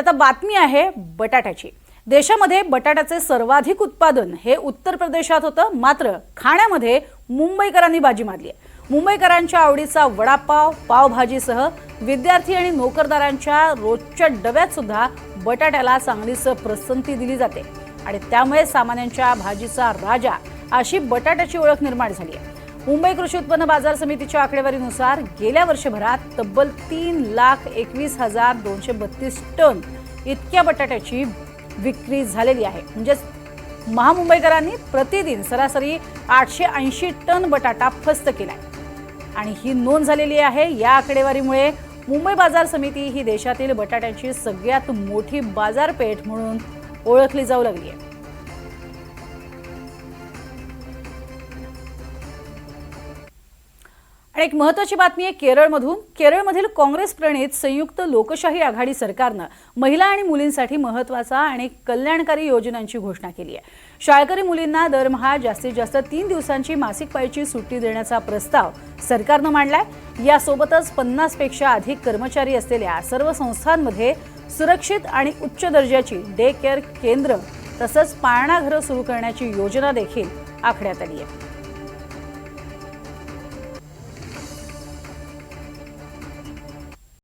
आता बातमी आहे बटाट्याची। देशामध्ये बटाट्याचे सर्वाधिक उत्पादन हे उत्तर प्रदेशात होतं, मात्र खाण्यामध्ये मुंबईकरांनी बाजी मारली आहे। मुंबईकरांच्या आवडीचा वडापाव, पावभाजीसह विद्यार्थी आणि नोकरदारांच्या रोजच्या डब्यात सुद्धा बटाट्याला चांगलीच पसंती दिली जाते आणि त्यामुळे सामान्यांच्या भाजीचा राजा अशी बटाट्याची ओळख निर्माण झाली आहे। मुंबई कृषी उत्पन्न बाजार समितीच्या आकडेवारीनुसार गेल्या वर्षभरात तब्बल 3,21,232 टन इतक्या बटाट्याची विक्री झालेली आहे। म्हणजे महामुंबईकरांनी प्रतिदिन सरासरी 880 टन बटाटा फस्त केलाय आणि ही नोंद झालेली आहे। या आकडेवारीमुळे मुंबई बाजार समिती ही देशातील बटाट्याची सगळ्यात मोठी बाजारपेठ म्हणून ओळखली जाऊ लागली आहे। एक महत्त्वाची बातमी आहे केरळमधून। केरळमधील काँग्रेस प्रणित संयुक्त लोकशाही आघाडी सरकारने महिला आणि मुलींसाठी महत्त्वाचा आणि कल्याणकारी योजनांची घोषणा केली आहे। शाळकरी मुलींना दरमहा जास्तीत जास्त 3 दिवसांची मासिक पाळीची सुट्टी देण्याचा प्रस्ताव सरकारने मांडलाय। यासोबतच 50 पेक्षा अधिक कर्मचारी असलेल्या सर्व संस्थांमध्ये सुरक्षित आणि उच्च दर्जाची डे केअर केंद्र तसंच पाळणाघरं सुरू करण्याची योजना देखील आखण्यात आली आहे।